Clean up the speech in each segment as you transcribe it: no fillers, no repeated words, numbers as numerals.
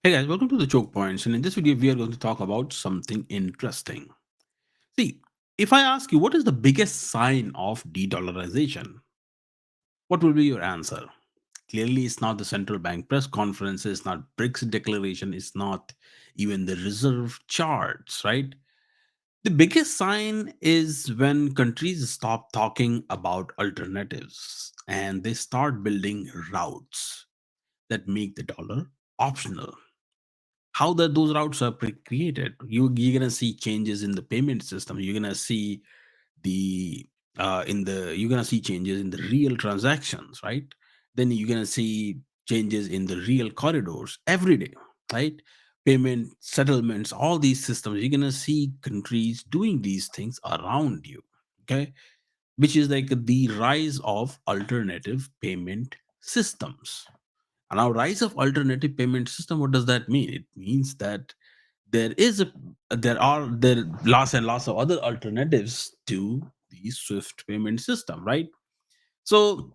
Hey guys, welcome to the Choke Points. And in this video, we are going to talk about something interesting. See, if I ask you what is the biggest sign of de dollarization, what will be your answer? Clearly, it's not the central bank press conference, it's not BRICS declaration, it's not even the reserve charts, right? The biggest sign is when countries stop talking about alternatives and they start building routes that make the dollar optional. How that those routes are created, you're gonna see changes in the payment system. You're gonna see the you're gonna see changes in the real transactions, right? Then you're gonna see changes in the real corridors every day, right? Payment settlements, all these systems, you're gonna see countries doing these things around you. Okay, which is like the rise of alternative payment systems. And now, rise of alternative payment system, what does that mean? It means that there is a there lots and lots of other alternatives to the Swift payment system, right? So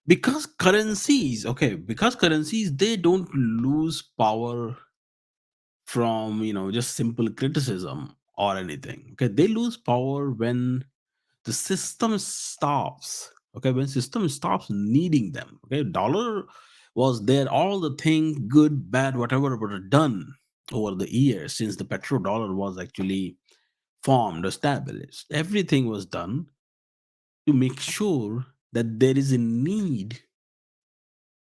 because currencies they don't lose power from just simple criticism or anything. Okay, they lose power when the system stops. Okay, when system stops needing them. Okay, dollar was there, all the things, good, bad, whatever were done over the years since the petrodollar was actually formed, established. Everything was done to make sure that there is a need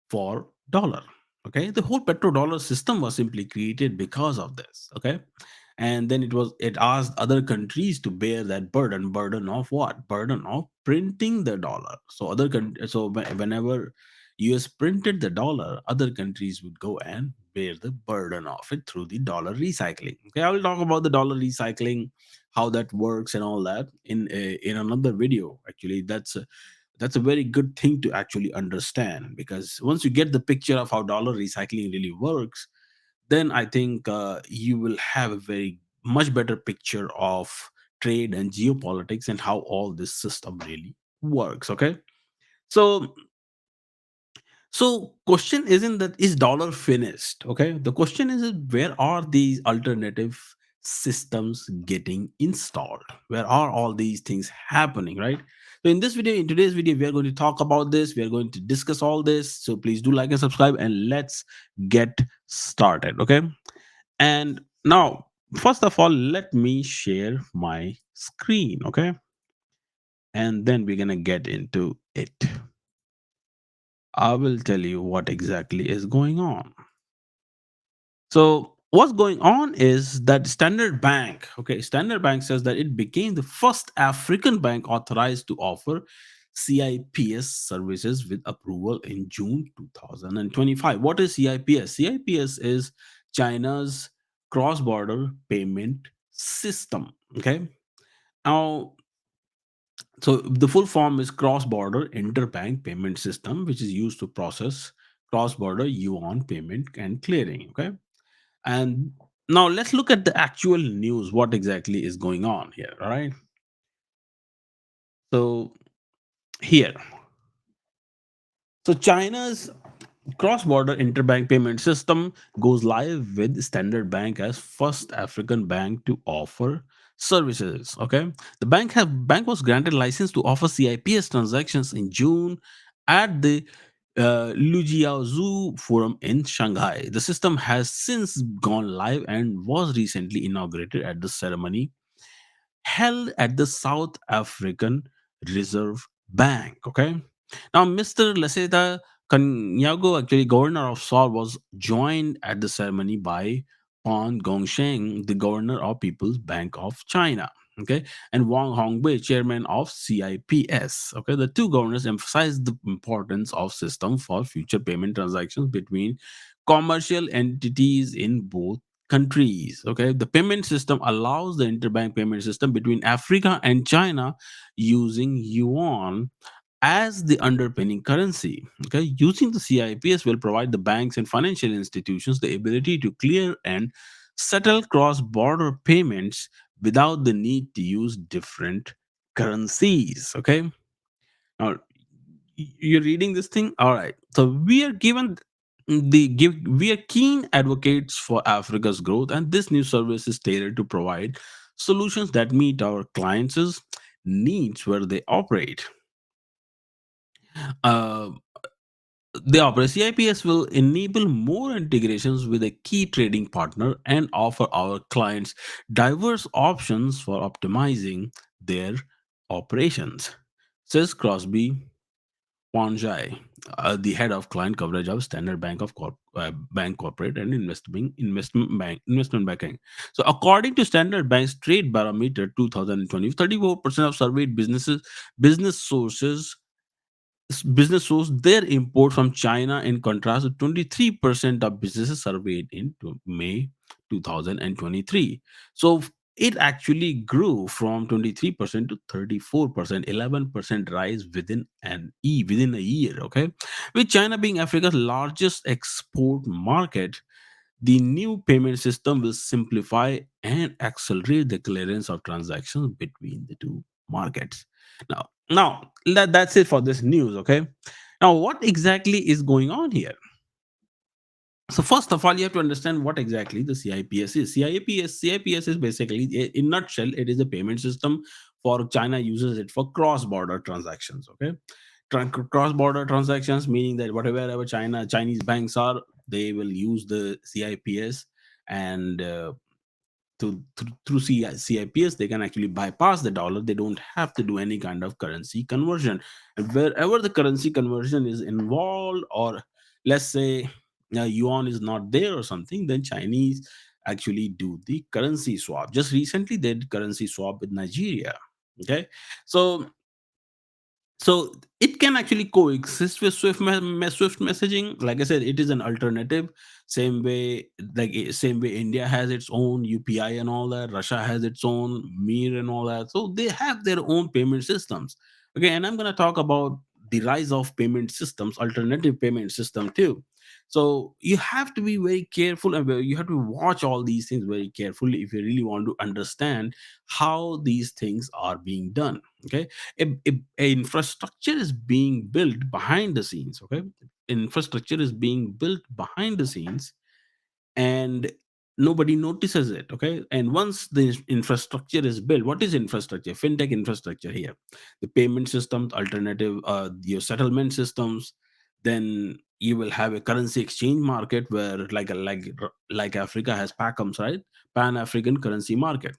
for dollar. Okay, the whole petrodollar system was simply created because of this. Okay, and then it asked other countries to bear that burden of what? Burden of printing the dollar. So whenever US printed the dollar, other countries would go and bear the burden of it through the dollar recycling. Okay, I will talk about the dollar recycling, how that works and all that in another video. Actually, that's a very good thing to actually understand, because once you get the picture of how dollar recycling really works, then I think you will have a very much better picture of trade and geopolitics and how all this system really works. Okay, so question isn't that is dollar finished. Okay, the question is where are these alternative systems getting installed? Where are all these things happening, right? So in today's video, we are going to talk about this. We are going to discuss all this. So please do like and subscribe, and let's get started. Okay, and now first of all, let me share my screen. Okay, and then we're gonna get into it. I will tell you what exactly is going on. So what's going on is that Standard Bank says that it became the first African bank authorized to offer CIPS services with approval in June 2025. What is CIPS? CIPS is China's cross-border payment system. Okay. Now, so the full form is cross-border interbank payment system, which is used to process cross-border yuan payment and clearing. Okay, and now let's look at the actual news. What exactly is going on here? All right. So here, so China's cross-border interbank payment system goes live with Standard Bank as first African bank to offer services. Okay, the bank was granted license to offer CIPS transactions in June at the Lujiaozhou Forum in Shanghai. The system has since gone live and was recently inaugurated at the ceremony held at the South African Reserve Bank. Okay. Now, Mr. Leseda Kanyago, actually governor of Seoul, was joined at the ceremony by Pan Gongsheng, the governor of People's Bank of China. Okay, and Wang Hongwei, chairman of CIPS. Okay, the two governors emphasized the importance of system for future payment transactions between commercial entities in both countries. Okay, the payment system allows the interbank payment system between Africa and China using yuan as the underpinning currency. Okay, using the CIPS will provide the banks and financial institutions the ability to clear and settle cross-border payments without the need to use different currencies. Okay, now you're reading this thing. All right, so we are given. We are keen advocates for Africa's growth, and this new service is tailored to provide solutions that meet our clients' needs where they operate. Uh, CIPS will enable more integrations with a key trading partner and offer our clients diverse options for optimizing their operations, says Crosby Wanjai, the head of client coverage of Standard Bank of Bank Corporate and Investment Banking. So, according to Standard Bank's Trade Barometer 2020, 34% of surveyed business sources business source their import from China, in contrast to 23% of businesses surveyed in May 2023. So it actually grew from 23% to 34%, 11% rise within a year. Okay, with China being Africa's largest export market, the new payment system will simplify and accelerate the clearance of transactions between the two markets. That's it for this news. Okay. Now, what exactly is going on here? So, first of all, you have to understand what exactly the CIPS is. CIPS is basically, in nutshell, it is a payment system for China uses it for cross-border transactions. Okay, cross-border transactions meaning that whatever Chinese banks are, they will use the CIPS, and through CIPS, they can actually bypass the dollar. They don't have to do any kind of currency conversion. And wherever the currency conversion is involved, or let's say yuan is not there or something, then Chinese actually do the currency swap. Just recently, they did currency swap with Nigeria. Okay, so it can actually coexist with Swift messaging. Like I said, it is an alternative. Same way, same way India has its own UPI and all that. Russia has its own Mir and all that. So they have their own payment systems. Okay, and I'm gonna talk about the rise of payment systems, alternative payment system too. So you have to be very careful, and you have to watch all these things very carefully if you really want to understand how these things are being done. Okay, a infrastructure is being built behind the scenes. Okay, infrastructure is being built behind the scenes, and nobody notices it. Okay, and once the infrastructure is built, what is infrastructure? Fintech infrastructure here, the payment systems, alternative your settlement systems. Then you will have a currency exchange market where, like Africa has PACMs, right? Pan African currency market.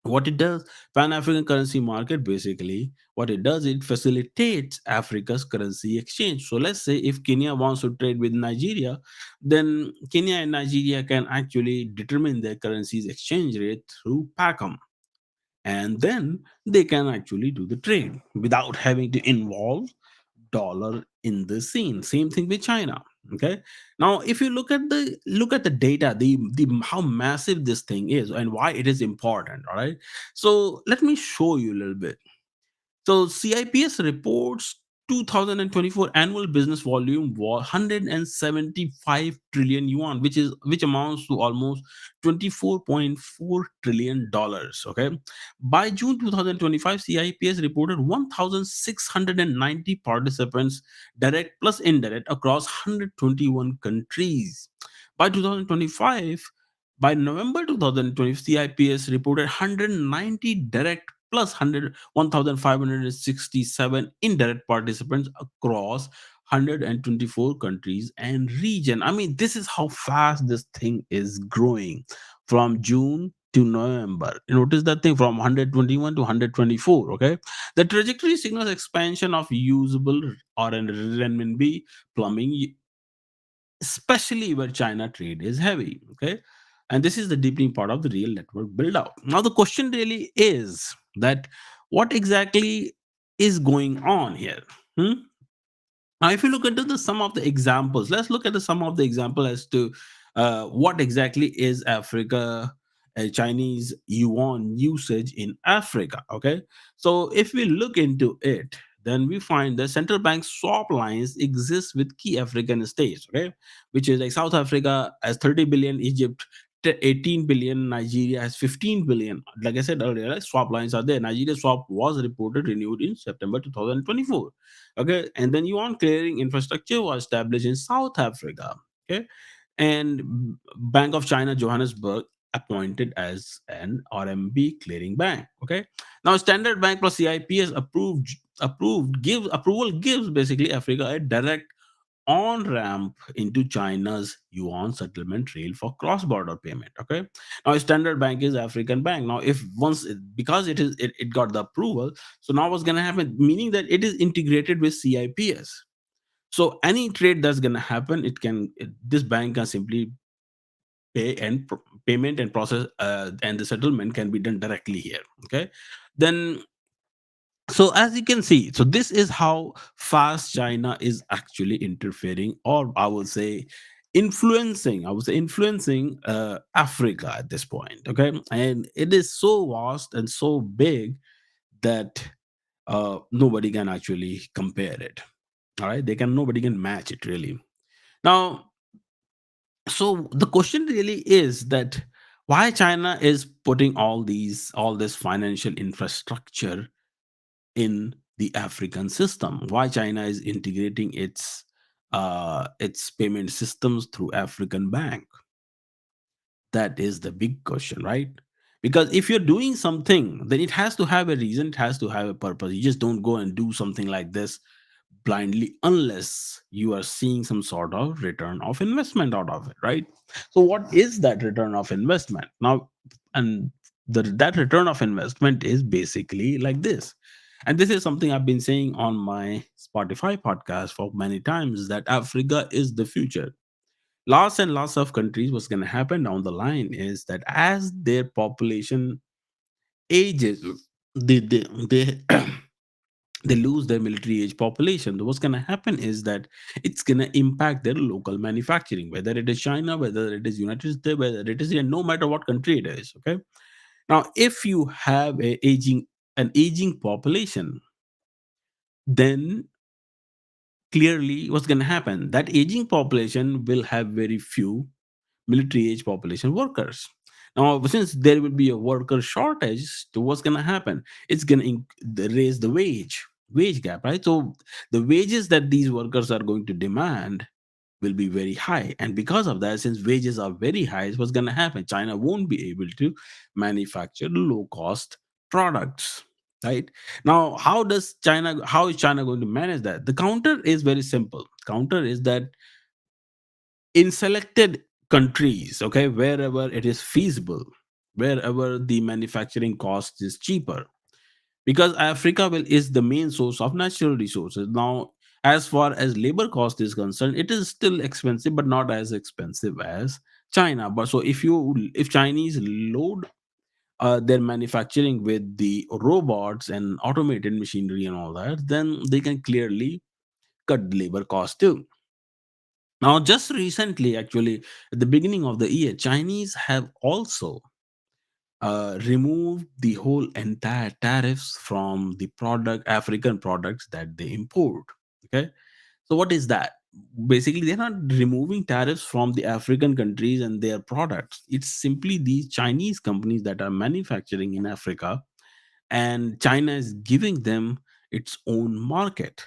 What it does, Pan-African currency market, basically what it does, it facilitates Africa's currency exchange. So let's say if Kenya wants to trade with Nigeria, then Kenya and Nigeria can actually determine their currency's exchange rate through PACM, and then they can actually do the trade without having to involve dollar in the scene. Same thing with China. Okay, now if you look at the data, the how massive this thing is and why it is important. All right, so let me show you a little bit. So CIPS reports 2024 annual business volume was 175 trillion yuan, which amounts to almost 24.4 trillion dollars. Okay, by June 2025, CIPS reported 1,690 participants, direct plus indirect, across 121 countries. By 2025, by November 2020, CIPS reported 190 direct plus 1,567 indirect participants across 124 countries and region. I mean, this is how fast this thing is growing from June to November. You notice that thing from 121 to 124. Okay, the trajectory signals expansion of usable or an renminbi plumbing, especially where China trade is heavy. Okay. And this is the deepening part of the real network build out. Now, the question really is that what exactly is going on here? Hmm? Now, if you look into the some of the examples, let's look at the some of the example as to what exactly is Africa, Chinese yuan usage in Africa. Okay, so if we look into it, then we find that central bank swap lines exist with key African states. Okay, which is like South Africa as 30 billion, Egypt 18 billion, Nigeria has 15 billion. Like I said earlier, like swap lines are there. Nigeria swap was reported renewed in September 2024. Okay, and then yuan clearing infrastructure was established in South Africa. Okay, and Bank of China Johannesburg appointed as an RMB clearing bank. Okay, now Standard Bank plus CIPS approval gives basically Africa a direct on ramp into China's yuan settlement rail for cross border payment. Okay, now Standard Bank is African bank. Now, if once because it got the approval, so now what's gonna happen? Meaning that it is integrated with CIPS. So any trade that's gonna happen, this bank can simply payment and process, and the settlement can be done directly here. Okay, then so as you can see, so this is how fast China is actually interfering, or I would say influencing Africa at this point. Okay, and it is so vast and so big that nobody can actually compare it. All right, nobody can match it really. Now, so the question really is that why China is putting all this financial infrastructure in the African system, why China is integrating its payment systems through African bank. That is the big question, right? Because if you're doing something, then it has to have a reason, it has to have a purpose. You just don't go and do something like this blindly unless you are seeing some sort of return of investment out of it, right? So what is that return of investment now? And that return of investment is basically like this. And this is something I've been saying on my Spotify podcast for many times, that Africa is the future. Lots and lots of countries, what's going to happen down the line is that as their population ages, they they lose their military age population. What's going to happen is that it's going to impact their local manufacturing, whether it is China, whether it is United States, whether it is India, no matter what country it is. Okay, now if you have an aging population, then clearly what's going to happen, that aging population will have very few military age population workers. Now, since there will be a worker shortage, so what's going to happen? It's going to raise the wage gap, right? So the wages that these workers are going to demand will be very high, and because of that, since wages are very high, what's going to happen? China won't be able to manufacture low cost products. Right now, how is China going to manage that? The counter is very simple. Counter is that in selected countries, okay, wherever it is feasible, wherever the manufacturing cost is cheaper, because Africa is the main source of natural resources. Now, as far as labor cost is concerned, it is still expensive, but not as expensive as China. But so if Chinese load their manufacturing with the robots and automated machinery and all that, then they can clearly cut the labor cost too. Now, just recently, actually, at the beginning of the year, Chinese have also removed the whole entire tariffs from the African products that they import. Okay, so what is that? Basically, they're not removing tariffs from the African countries and their products. It's simply these Chinese companies that are manufacturing in Africa, and China is giving them its own market.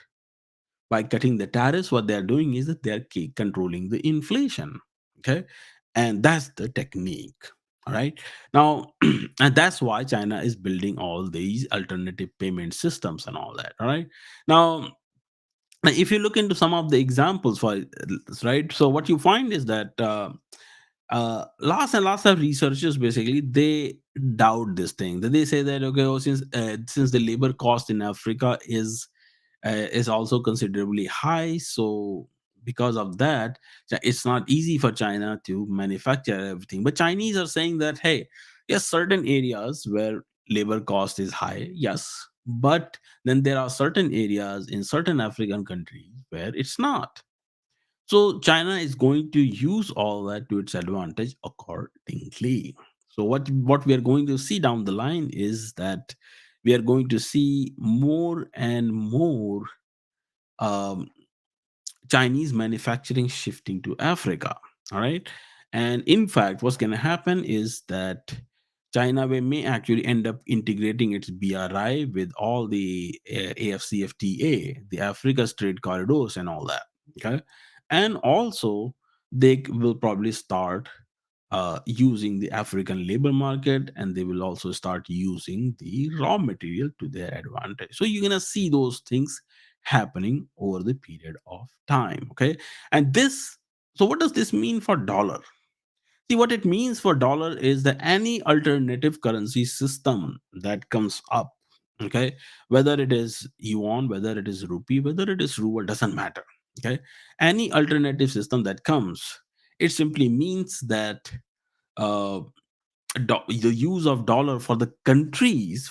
By cutting the tariffs, what they are doing is that they are controlling the inflation. Okay, and that's the technique. All right, now and that's why China is building all these alternative payment systems and all that. All right, now if you look into some of the examples for this, right, so what you find is that lots and lots of researchers basically they doubt this thing, that they say that okay, oh, since the labor cost in Africa is also considerably high. So because of that, it's not easy for China to manufacture everything. But Chinese are saying that hey, yes, certain areas where labor cost is high, yes, but then there are certain areas in certain African countries where it's not. So China is going to use all that to its advantage accordingly. So what we are going to see down the line is that we are going to see more and more um, Chinese manufacturing shifting to Africa. All right. And in fact, what's going to happen is that China may actually end up integrating its BRI with all the AFCFTA, the Africa Trade Corridors, and all that. Okay. And also, they will probably start using the African labor market, and they will also start using the raw material to their advantage. So you're gonna see those things happening over the period of time. Okay, and this. So what does this mean for dollar? See, what it means for dollar is that any alternative currency system that comes up, okay, whether it is yuan, whether it is rupee, whether it is ruble, doesn't matter. Okay, any alternative system that comes, it simply means that uh, the use of dollar for the countries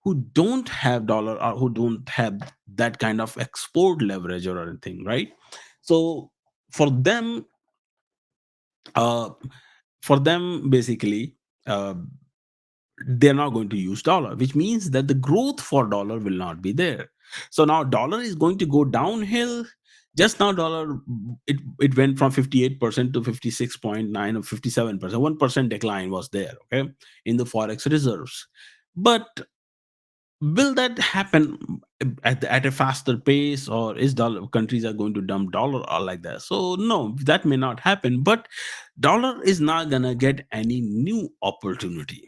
who don't have dollar or who don't have that kind of export leverage or anything, right? So for them, uh, basically, uh, they're not going to use dollar, which means that the growth for dollar will not be there. So now dollar is going to go downhill. Just now dollar, it went from 58% to 56.9 or 57%. 1% decline was there, okay, in the forex reserves. But will that happen at a faster pace, or is dollar countries are going to dump dollar or like that? So no, that may not happen. But dollar is not gonna get any new opportunity,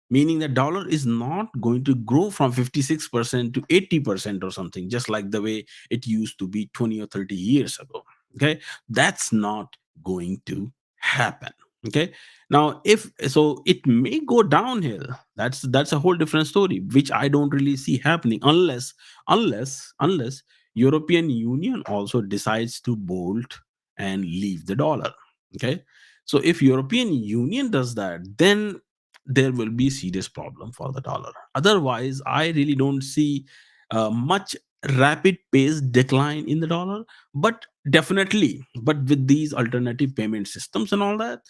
meaning the dollar is not going to grow from 56% to 80% or something, just like the way it used to be 20 or 30 years ago. Okay, that's not going to happen. Okay, now if so, it may go downhill. That's a whole different story, which I don't really see happening unless European Union also decides to bolt and leave the dollar. Okay, so if European Union does that, then there will be serious problem for the dollar. Otherwise, I really don't see much rapid pace decline in the dollar. But definitely, but with these alternative payment systems and all that,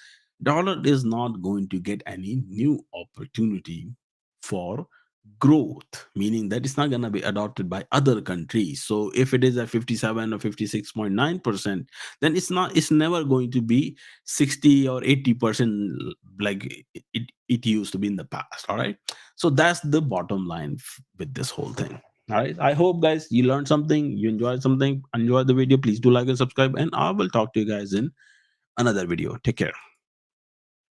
dollar is not going to get any new opportunity for growth, meaning that it's not going to be adopted by other countries. So if it is at 57 or 56.9%, then it's never going to be 60 or 80% like it used to be in the past. All right, so that's the bottom line with this whole thing. All right, I hope guys you learned something, you enjoyed something, enjoyed the video. Please do like and subscribe, and I will talk to you guys in another video. Take care.